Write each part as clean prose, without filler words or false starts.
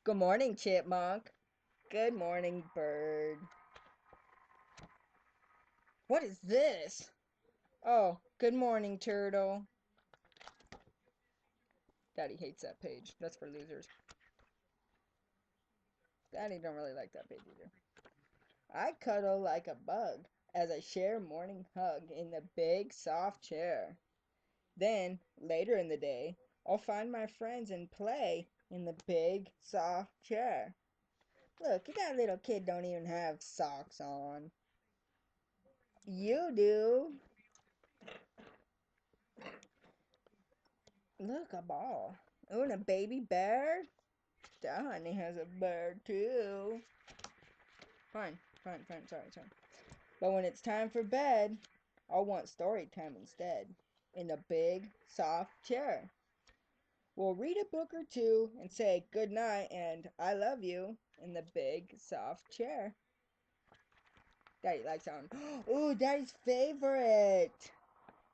Good morning, chipmunk. Good morning, bird. What is this? Oh, good morning, turtle. Daddy hates that page. That's for losers. Daddy don't really like that page either. I cuddle like a bug as I share morning hug in the big soft chair. Then, later in the day, I'll find my friends and play in the big soft chair. Look, that little kid don't even have socks on. You do. Look, a ball. Oh, and a baby bear. That honey has a bear too. Fine. Sorry. But when it's time for bed, I'll want story time instead. In a big, soft chair. We'll read a book or two and say good night and I love you in the big, soft chair. Daddy likes that one. Ooh, Daddy's favorite.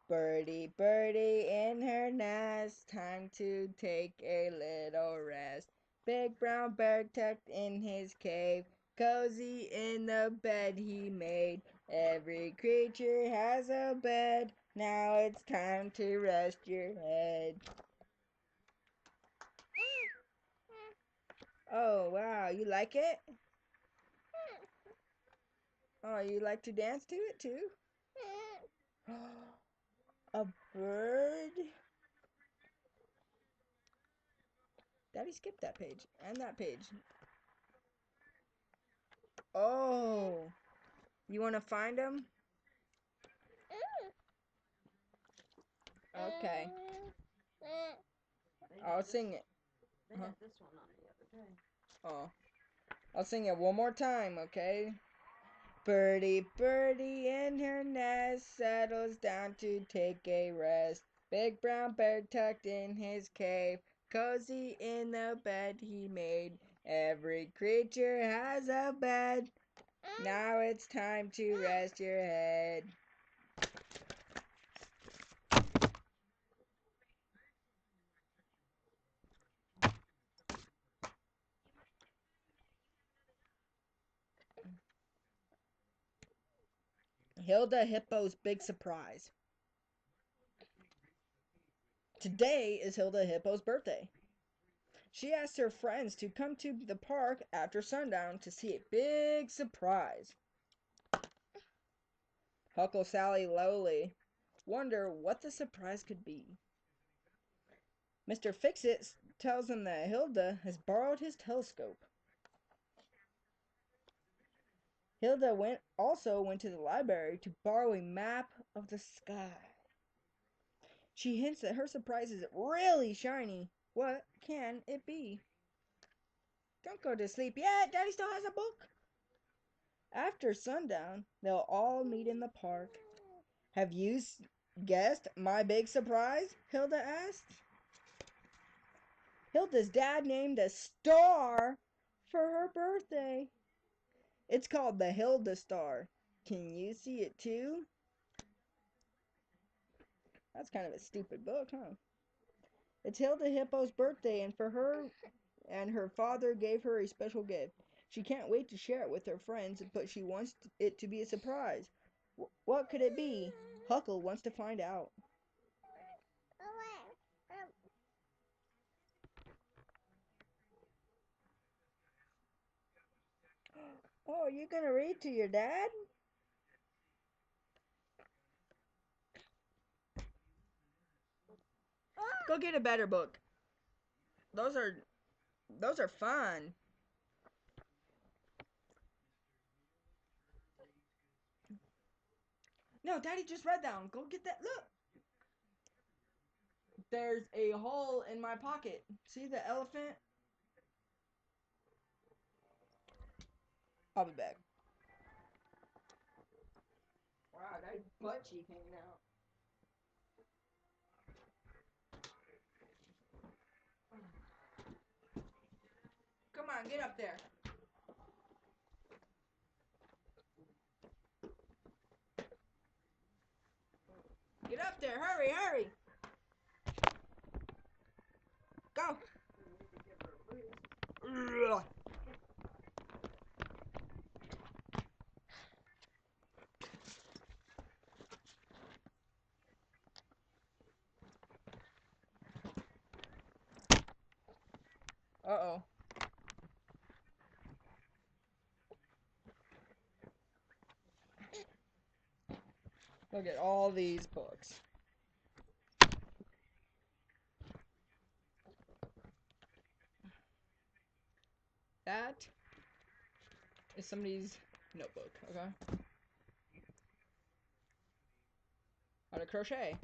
Birdie, birdie in her nest, time to take a little rest. Big brown bird tucked in his cave, cozy in the bed he made. Every creature has a bed, now it's time to rest your head. Oh, wow, you like it? Oh, you like to dance to it too? A bird? Daddy skipped that page and that page. Oh, you want to find him? Okay. I'll sing it. They had this one on the other day. Oh. I'll sing it one more time, okay? Birdie, birdie in her nest settles down to take a rest. Big brown bird tucked in his cave, cozy in the bed he made. Every creature has a bed. Now it's time to rest your head. Hilda Hippo's big surprise. Today is Hilda Hippo's birthday. She asked her friends to come to the park after sundown to see a big surprise. Huckle, Sally, Lowly wonder what the surprise could be. Mr. Fixit tells them that Hilda has borrowed his telescope. Hilda also went to the library to borrow a map of the sky. She hints that her surprise is really shiny. What can it be? Don't go to sleep yet. Daddy still has a book. After sundown, they'll all meet in the park. Have you guessed my big surprise? Hilda asked. Hilda's dad named a star for her birthday. It's called the Hilda Star. Can you see it too? That's kind of a stupid book, huh? It's Hilda Hippo's birthday, and her father gave her a special gift. She can't wait to share it with her friends, but she wants it to be a surprise. What could it be? Huckle wants to find out. Oh, you gonna read to your dad? Go get a better book. Those are fun. No, Daddy just read that one. Go get that. Look. There's a hole in my pocket. See the elephant? I'll be back. Wow, that butt cheek hanging out. Come on, get up there. Get up there. Hurry. Go. Uh-oh. Look at all these books. That is somebody's notebook, okay? How to crochet.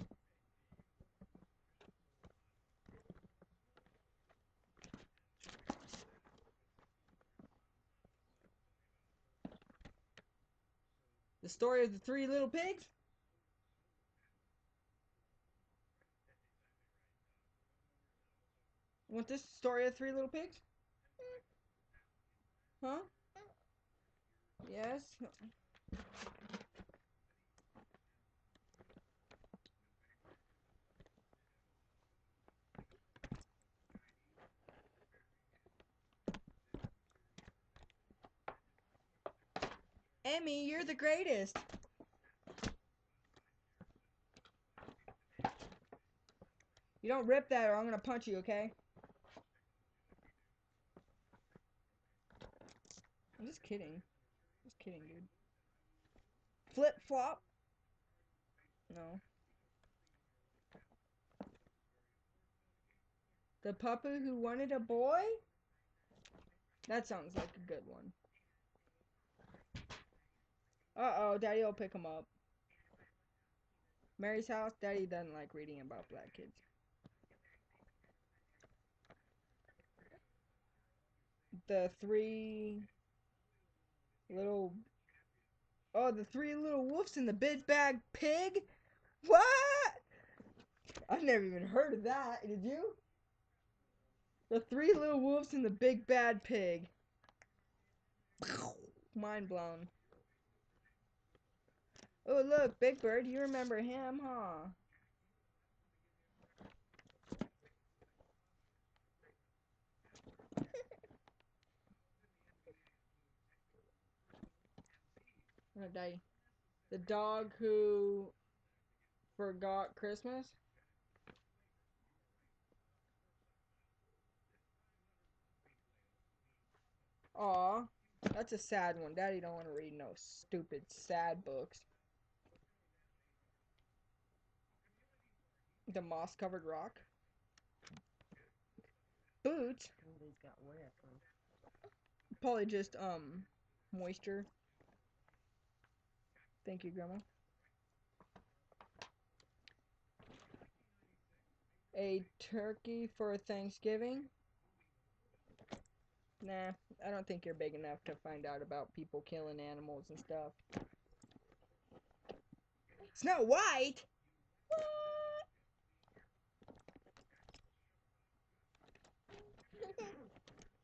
The story of the three little pigs? Want this story of three little pigs? Huh? Yes? Emmy, you're the greatest. You don't rip that or I'm gonna punch you, okay? I'm just kidding. Just kidding, dude. Flip flop? No. The puppy who wanted a boy? That sounds like a good one. Uh-oh, Daddy will pick him up. Mary's house, Daddy doesn't like reading about black kids. The three little... Oh, the three little wolves and the big bag pig? What? I've never even heard of that. Did you? The three little wolves and the big bad pig. Mind blown. Oh, look, Big Bird, you remember him, huh? I'm gonna die. The dog who forgot Christmas? Aw, that's a sad one. Daddy don't want to read no stupid sad books. The moss-covered rock. Boots? These got wet. Probably just, moisture. Thank you, Grandma. A turkey for Thanksgiving? Nah, I don't think you're big enough to find out about people killing animals and stuff. Snow White?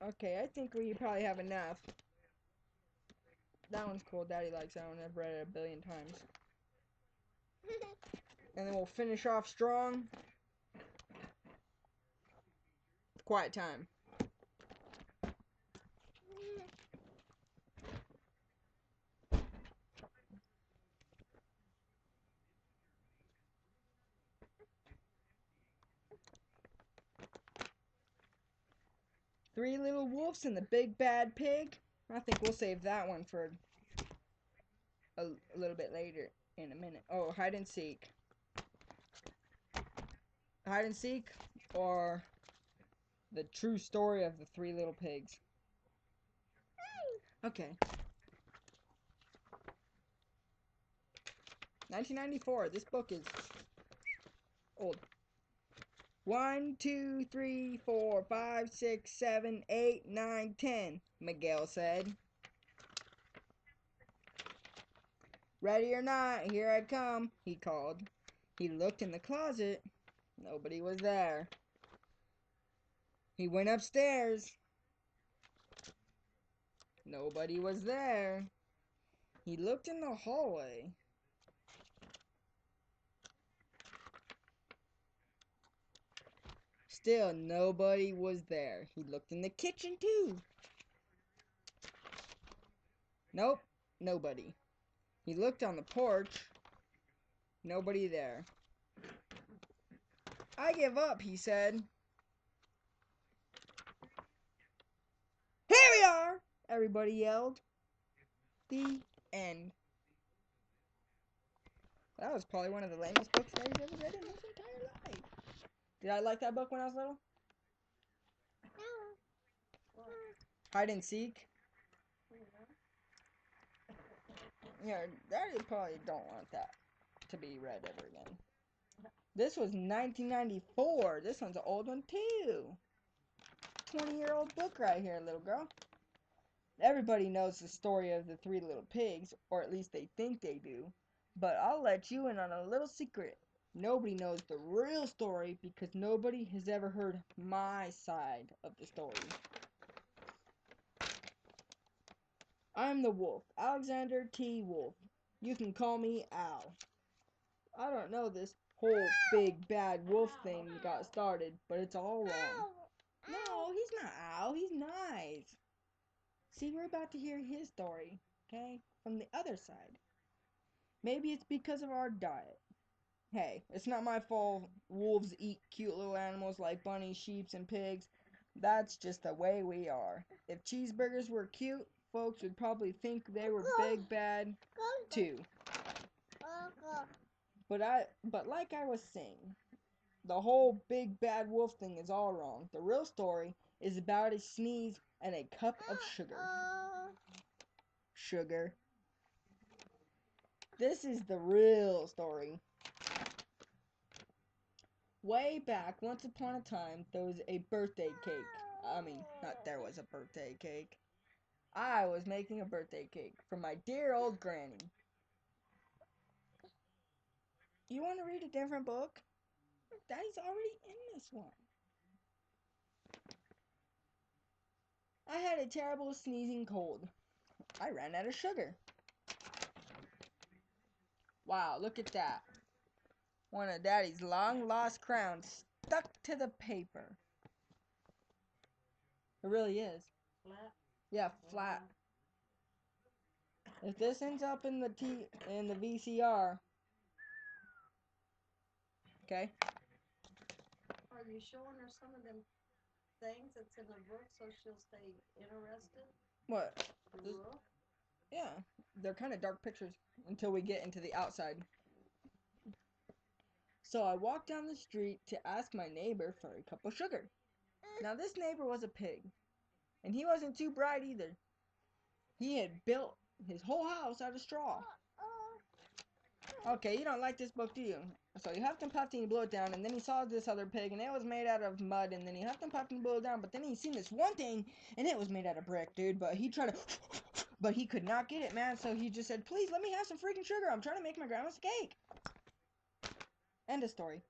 Okay, I think we probably have enough. That one's cool. Daddy likes that one. I've read it a billion times. And then we'll finish off strong. Quiet time. Three Little Wolves and the Big Bad Pig. I think we'll save that one for a little bit later in a minute. Oh, hide and seek. Hide and seek or the true story of the three little pigs. Okay. 1994. This book is old. 1, 2, 3, 4, 5, 6, 7, 8, 9, 10, Miguel said. Ready or not, here I come, he called. He looked in the closet. Nobody was there. He went upstairs. Nobody was there. He looked in the hallway. Still, nobody was there. He looked in the kitchen, too. Nope, nobody. He looked on the porch. Nobody there. I give up, he said. Everybody yelled. The end. That was probably one of the lamest books that he's ever read in his entire life. Did I like that book when I was little? Hide and Seek? Yeah, Daddy probably don't want that to be read ever again. This was 1994. This one's an old one too. 20-year-old book right here, little girl. Everybody knows the story of the three little pigs, or at least they think they do. But I'll let you in on a little secret. Nobody knows the real story because nobody has ever heard my side of the story. I'm the wolf, Alexander T. Wolf. You can call me Al. I don't know this whole big bad wolf thing got started, but it's all wrong. No, he's not Al. He's nice. See, we're about to hear his story, okay? From the other side. Maybe it's because of our diet. Hey, it's not my fault wolves eat cute little animals like bunnies, sheep, and pigs. That's just the way we are. If cheeseburgers were cute, folks would probably think they were big bad too. But like I was saying, the whole big bad wolf thing is all wrong. The real story is about a sneeze and a cup of sugar. Sugar. This is the real story. Way back, once upon a time, there was a birthday cake. I mean, not there was a birthday cake. I was making a birthday cake for my dear old granny. You want to read a different book? Daddy's already in this one. I had a terrible sneezing cold. I ran out of sugar. Wow, look at that. One of Daddy's long lost crowns stuck to the paper. It really is. Flat? Yeah, flat. If this ends up in the VCR, okay? Are you showing her some of them things that's in the book so she'll stay interested? What? The book? Yeah, they're kind of dark pictures until we get into the outside. So I walked down the street to ask my neighbor for a cup of sugar. Now this neighbor was a pig, and he wasn't too bright either. He had built his whole house out of straw. Okay, you don't like this book, do you? So he huffed and puffed and he blew it down, and then he saw this other pig, and it was made out of mud, and then he huffed and puffed and blew it down, but then he seen this one thing, and it was made out of brick, dude, but he tried to, but he could not get it, man, so he just said, please, let me have some freaking sugar, I'm trying to make my grandma's cake. End of story.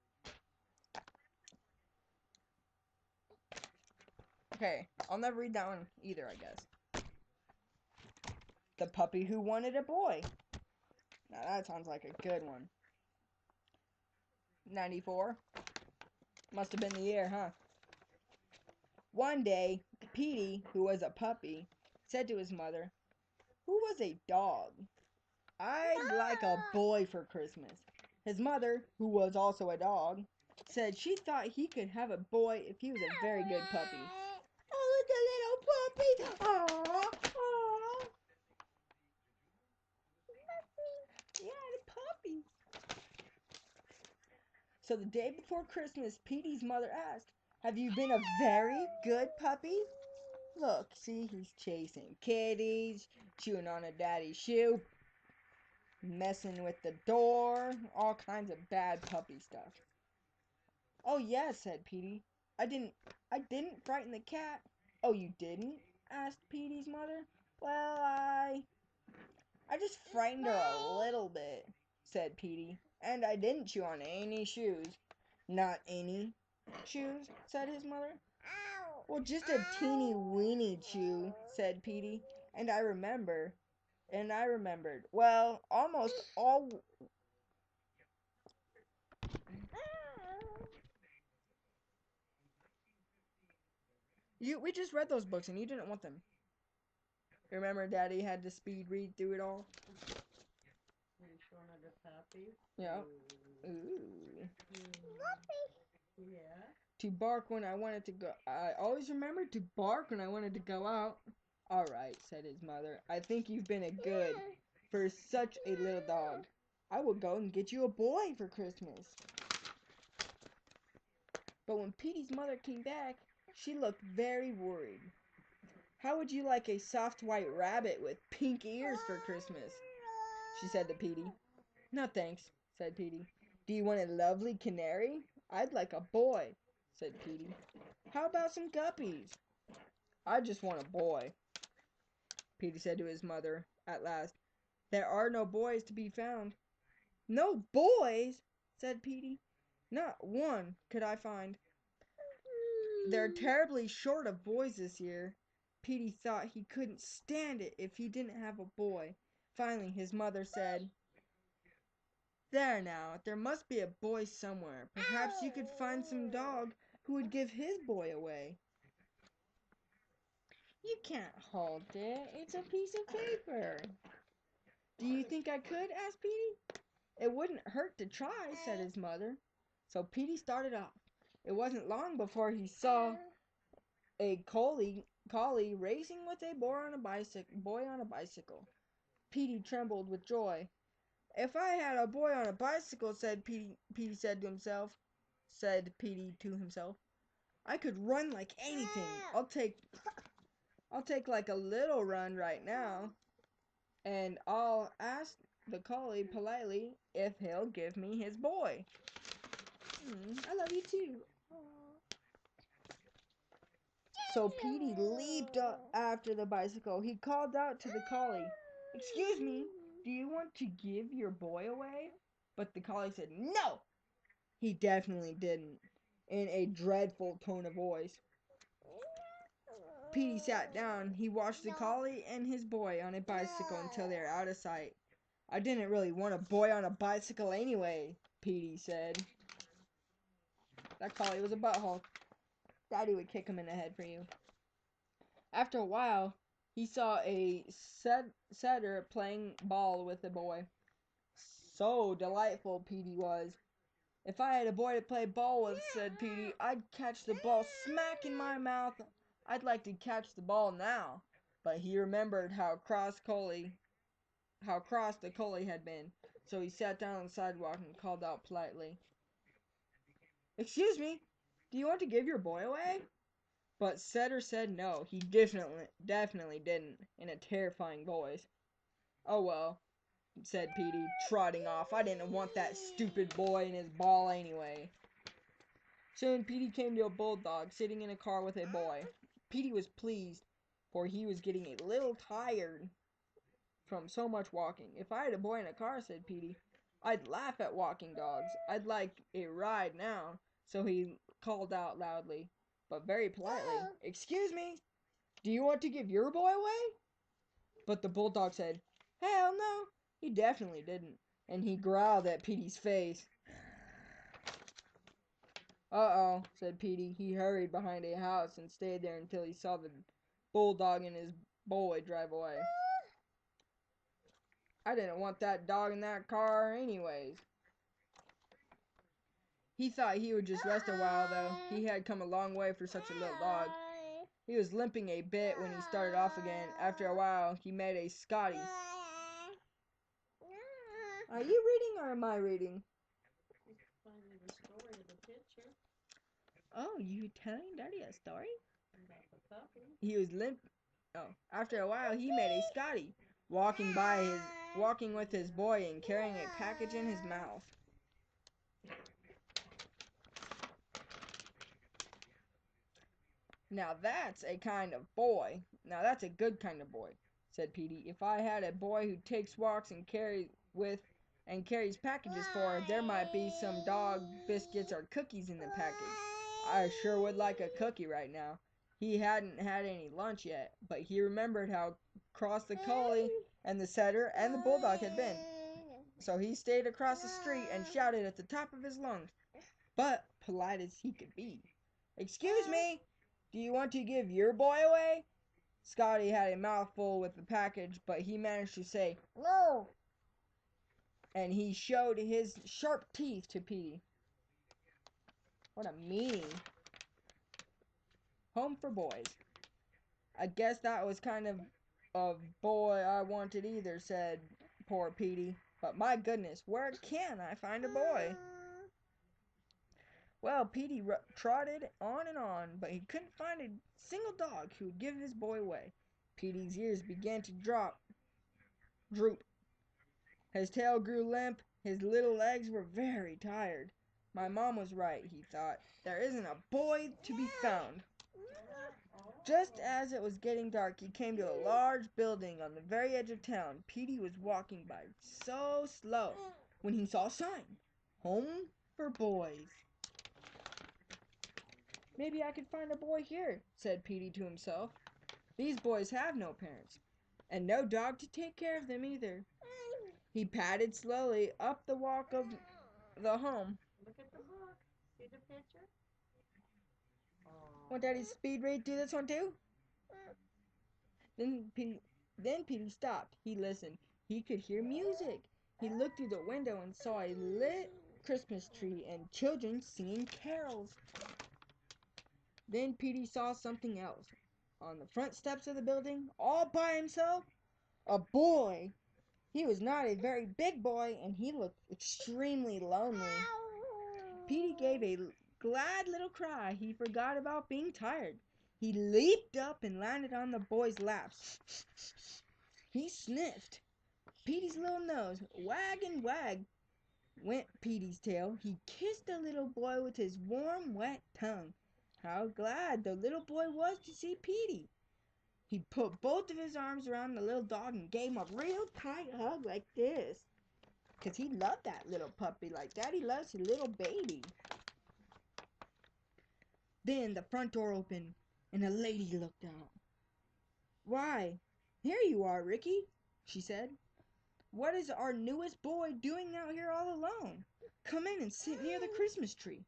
Okay, I'll never read that one either, I guess. The Puppy Who Wanted a Boy. Now that sounds like a good one. 94? Must have been the year, huh? One day, Petey, who was a puppy, said to his mother, who was a dog? I'd like a boy for Christmas. His mother, who was also a dog, said she thought he could have a boy if he was a very good puppy. Oh, look, a little puppy! Aww, aww. Yeah, the puppy. So the day before Christmas, Petey's mother asked, have you been a very good puppy? Look, see, he's chasing kitties, chewing on a daddy's shoe, messing with the door, all kinds of bad puppy stuff. Oh yes, said Petey. I didn't frighten the cat. Oh, you didn't? Asked Petey's mother. Well, I just frightened her a little bit, said Petey. And I didn't chew on any shoes. Not any shoes, said his mother. Well, just a teeny weeny chew, said Petey. And I remembered. Well, almost all. We just read those books and you didn't want them. Remember, Daddy had to speed read through it all. Are you showing her the puppy? Yeah. Ooh. Yeah. To bark when I wanted to go. I always remembered to bark when I wanted to go out. "Alright," said his mother. "I think you've been a good for such a little dog. I will go and get you a boy for Christmas." But when Petey's mother came back, she looked very worried. "How would you like a soft white rabbit with pink ears for Christmas?" she said to Petey. "No thanks," said Petey. "Do you want a lovely canary?" "I'd like a boy," said Petey. "How about some guppies?" "I just want a boy," Petey said to his mother at last. "There are no boys to be found." "No boys?" said Petey. "Not one could I find. They're terribly short of boys this year." Petey thought he couldn't stand it if he didn't have a boy. Finally his mother said, "There now, there must be a boy somewhere. Perhaps you could find some dog who would give his boy away." "You can't hold it. It's a piece of paper." "Do you think I could?" asked Petey. "It wouldn't hurt to try," said his mother. So Petey started off. It wasn't long before he saw a collie racing with a boy on a bicycle. Petey trembled with joy. "If I had a boy on a bicycle," said Petey to himself, "I could run like anything. I'll take like a little run right now, and I'll ask the collie politely if he'll give me his boy." I love you too." So Petey leaped up after the bicycle. He called out to the collie, "Excuse me, do you want to give your boy away?" But the collie said no, he definitely didn't, in a dreadful tone of voice. Petey sat down. He watched the collie and his boy on a bicycle until they were out of sight. "I didn't really want a boy on a bicycle anyway," Petey said. That collie was a butthole. Daddy would kick him in the head for you. After a while, he saw a setter playing ball with a boy. So delightful Petey was. "If I had a boy to play ball with," said Petey, "I'd catch the ball smack in my mouth. I'd like to catch the ball now." But he remembered how cross the collie had been. So he sat down on the sidewalk and called out politely, "Excuse me, do you want to give your boy away?" But Setter said no, he definitely didn't, in a terrifying voice. "Oh well," said Petey, trotting off. "I didn't want that stupid boy and his ball anyway." Soon Petey came to a bulldog sitting in a car with a boy. Petey was pleased, for he was getting a little tired from so much walking. "If I had a boy in a car," said Petey, "I'd laugh at walking dogs. I'd like a ride now." So he called out loudly, but very politely, "Excuse me, do you want to give your boy away?" But the bulldog said, "Hell no, he definitely didn't." And he growled at Petey's face. "Uh-oh," said Petey. He hurried behind a house and stayed there until he saw the bulldog and his boy drive away. "I didn't want that dog in that car anyways." He thought he would just rest a while, though. He had come a long way for such a little dog. He was limping a bit when he started off again. After a while, he met a Scotty. Are you reading or am I reading? Finding the story of the picture Oh, you telling Daddy a story? about the puppy. He was limp. Oh, after a while, he met a Scotty walking with his boy and carrying a package in his mouth. "Now that's a kind of boy. Now that's a good kind of boy," said Petey. "If I had a boy who takes walks and carries packages for, there might be some dog biscuits or cookies in the package. I sure would like a cookie right now." He hadn't had any lunch yet, but he remembered how cross the collie and the setter and the bulldog had been. So he stayed across the street and shouted at the top of his lungs, but polite as he could be, "Excuse me, do you want to give your boy away?" Scotty had a mouthful with the package, but he managed to say no, and he showed his sharp teeth to Petey. What a meanie. Home for boys. I guess that was kind of a boy I wanted either, said poor Petey. But my goodness, where can I find a boy? Well, Petey trotted on and on, but he couldn't find a single dog who would give his boy away. Petey's ears began to droop. His tail grew limp. His little legs were very tired. My mom was right, he thought. There isn't a boy to be found. Just as it was getting dark, he came to a large building on the very edge of town. Petey was walking by so slow when he saw a sign. Home for boys. Maybe I could find a boy here, said Petey to himself. These boys have no parents, and no dog to take care of them either. He padded slowly up the walk of the home. Look at the book. See the picture? Want Daddy's speed read do this one too? Then Petey stopped. He listened. He could hear music. He looked through the window and saw a lit Christmas tree and children singing carols. Then Petey saw something else. On the front steps of the building, all by himself, a boy. He was not a very big boy, and he looked extremely lonely. Petey gave a glad little cry. He forgot about being tired. He leaped up and landed on the boy's lap. He sniffed. Petey's little nose, wag and wag, went Petey's tail. He kissed the little boy with his warm, wet tongue. How glad the little boy was to see Petey. He put both of his arms around the little dog and gave him a real tight hug like this. 'Cause he loved that little puppy like Daddy loves his little baby. Then the front door opened and a lady looked out. Why, here you are, Ricky, she said. What is our newest boy doing out here all alone? Come in and sit near the Christmas tree.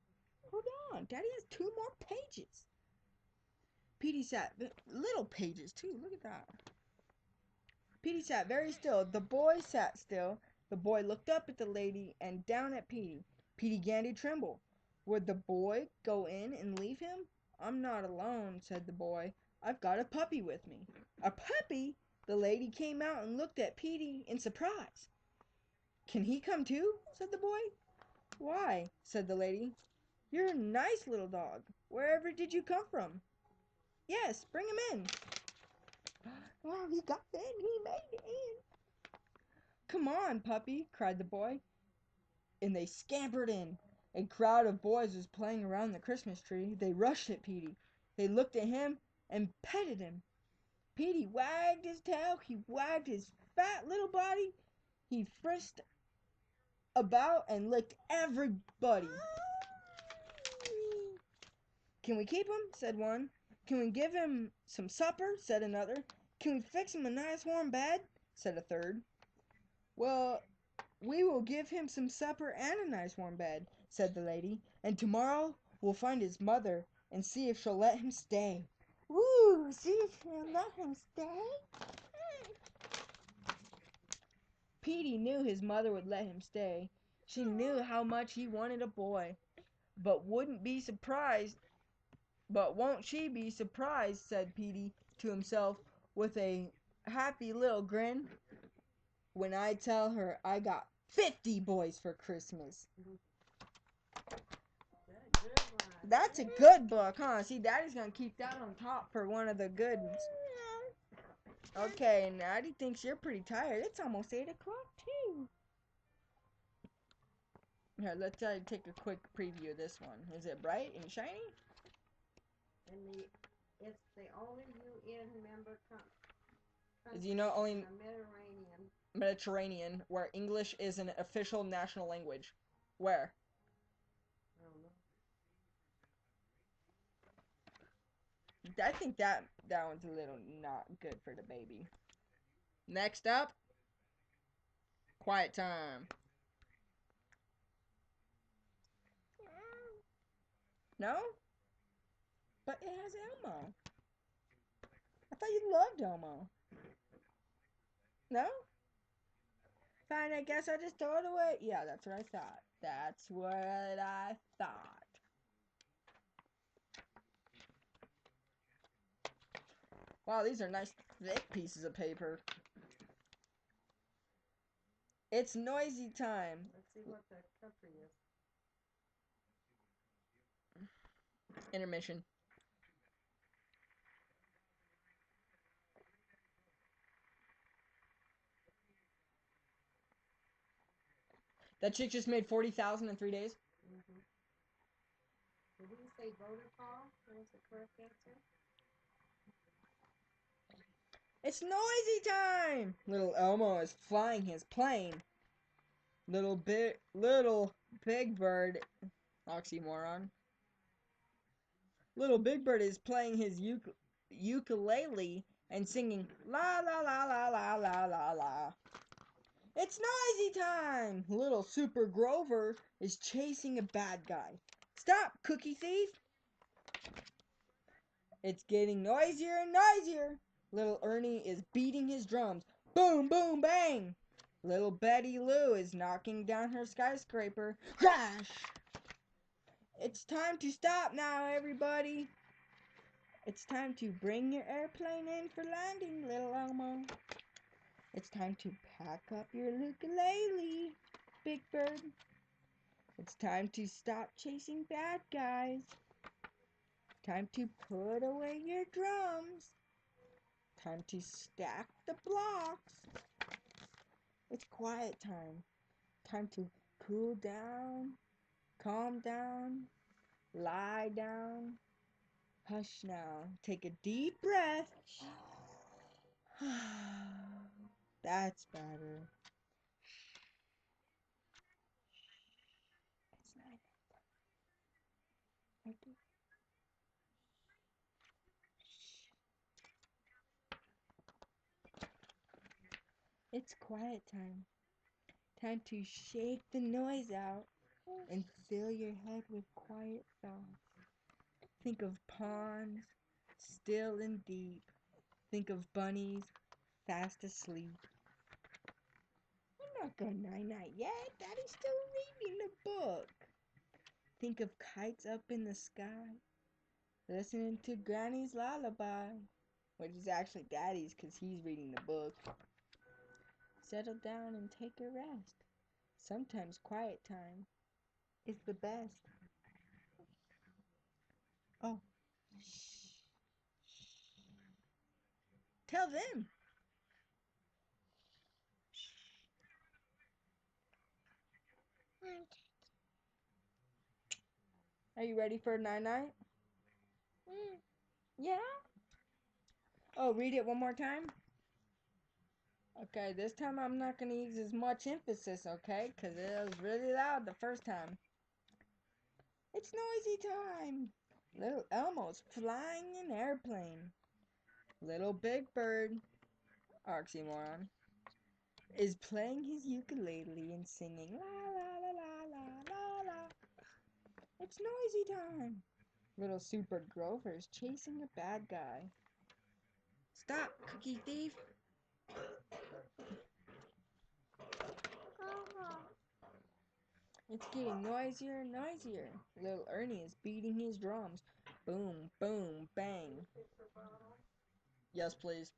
Hold on, Daddy has 2 more pages. Petey sat, little pages too, look at that. Petey sat very still. The boy sat still. The boy looked up at the lady and down at Petey. Petey began to tremble. Would the boy go in and leave him? I'm not alone, said the boy. I've got a puppy with me. A puppy? The lady came out and looked at Petey in surprise. Can he come too? Said the boy. Why, said the lady. You're a nice little dog. Wherever did you come from? Yes, bring him in. Well, he got in. He made it in. Come on, puppy, cried the boy. And they scampered in. A crowd of boys was playing around the Christmas tree. They rushed at Petey. They looked at him and petted him. Petey wagged his tail. He wagged his fat little body. He frisked about and licked everybody. Can we keep him? Said one. Can we give him some supper? Said another. Can we fix him a nice warm bed? Said a third. Well, we will give him some supper and a nice warm bed, said the lady, and tomorrow we'll find his mother and see if she'll let him stay. Woo! See if she'll let him stay? Petey knew his mother would let him stay. She knew how much he wanted a boy, but won't she be surprised, said Petey to himself with a happy little grin, when I tell her I got 50 boys for Christmas. That's a good book, huh? See, Daddy's gonna keep that on top for one of the good ones. Okay, Daddy thinks you're pretty tired. It's almost 8 o'clock, too. Here, let's take a quick preview of this one. Is it bright and shiny? And it's the only UN member country Is only in the Mediterranean, where English is an official national language. Where? I don't know. I think that one's a little not good for the baby. Next up, quiet time. No? But it has Elmo. I thought you loved Elmo. No? Fine, I guess I just throw it away. Yeah, that's what I thought. That's what I thought. Wow, these are nice thick pieces of paper. It's noisy time. Let's see what the country is. Intermission. That chick just made 40,000 in 3 days. Mm-hmm. Did he say voter call? What was the correct answer? It's noisy time. Little Elmo is flying his plane. Little Big Bird, oxymoron. Little Big Bird is playing his ukulele and singing la la la la la la la la. It's noisy time! Little Super Grover is chasing a bad guy. Stop, cookie thief! It's getting noisier and noisier. Little Ernie is beating his drums. Boom, boom, bang! Little Betty Lou is knocking down her skyscraper. Crash! It's time to stop now, everybody. It's time to bring your airplane in for landing, little Elmo. It's time to pack up your ukulele, Big Bird. It's time to stop chasing bad guys. Time to put away your drums. Time to stack the blocks. It's quiet time. Time to cool down, calm down, lie down. Hush now. Take a deep breath. That's better. It's night. It's quiet time. Time to shake the noise out and fill your head with quiet thoughts. Think of ponds, still and deep. Think of bunnies, fast asleep. I'm not going night-night yet. Daddy's still reading the book. Think of kites up in the sky, listening to Granny's lullaby, which is actually Daddy's because he's reading the book. Settle down and take a rest. Sometimes quiet time is the best. Oh, tell them. Are you ready for a night-night? Yeah? Oh, read it one more time? Okay, this time I'm not going to use as much emphasis, okay? Because it was really loud the first time. It's noisy time. Little Elmo's flying an airplane. Little Big Bird, oxymoron, is playing his ukulele and singing la la la la la la la. It's noisy time. Little Super Grover is chasing a bad guy. Stop, cookie thief. It's getting noisier and noisier. Little Ernie is beating his drums. Boom, boom, bang. Yes, please.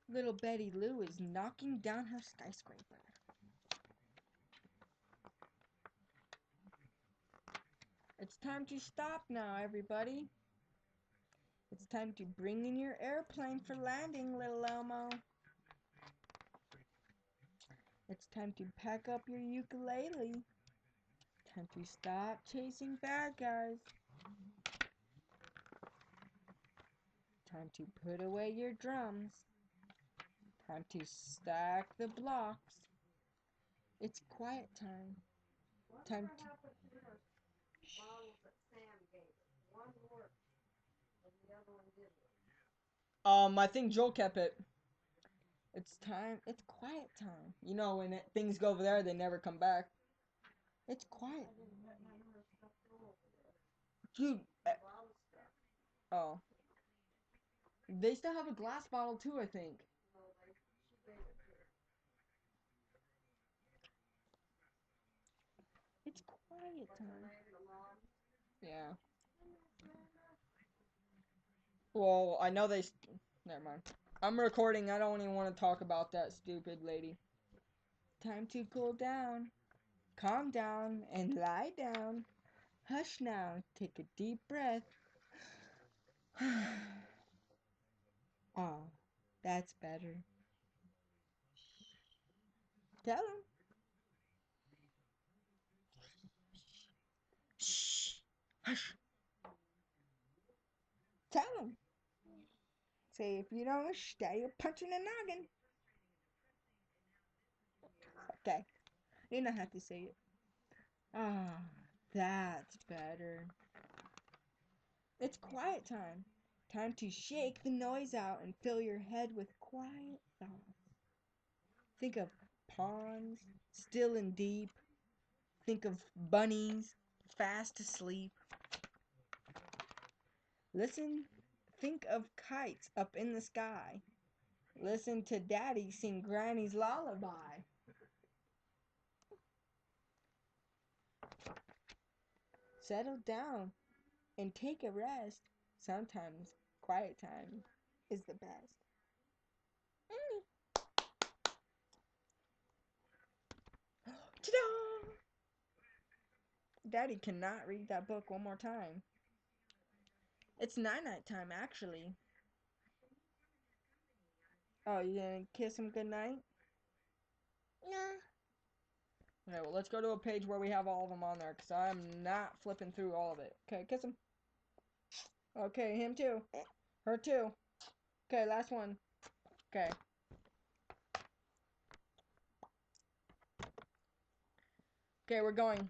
Little Betty Lou is knocking down her skyscraper. It's time to stop now, everybody. It's time to bring in your airplane for landing, little Elmo. It's time to pack up your ukulele. Time to stop chasing bad guys. Time to put away your drums. Time to stack the blocks. It's quiet time. Time to... Bottles that Sam gave us. One worked, and the other one didn't. I think Joel kept it. It's time. It's quiet time. You know, when things go over there, they never come back. It's quiet. I didn't let none of her stuff go over there. Dude. The bottle stuff. Oh. They still have a glass bottle too, I think. No, she gave it to her. It's quiet time. Yeah. Well, I know they. Never mind. I'm recording. I don't even want to talk about that stupid lady. Time to cool down. Calm down and lie down. Hush now. Take a deep breath. Oh, that's better. Tell him. Shh. Hush. Tell him. Say if you don't shh, Daddy'll punch in the noggin. Okay. You don't have to say it. Ah, that's better. It's quiet time. Time to shake the noise out and fill your head with quiet thoughts. Think of ponds, still and deep. Think of bunnies, fast asleep. Listen, think of kites up in the sky. Listen to Daddy sing Granny's lullaby. Settle down and take a rest. Sometimes quiet time is the best. Ta-da! Daddy cannot read that book one more time. It's night-night time, actually. Oh, you gonna kiss him goodnight? Nah. Okay, well, let's go to a page where we have all of them on there, because I'm not flipping through all of it. Okay, kiss him. Okay, him too. Her too. Okay, last one. Okay. Okay, we're going.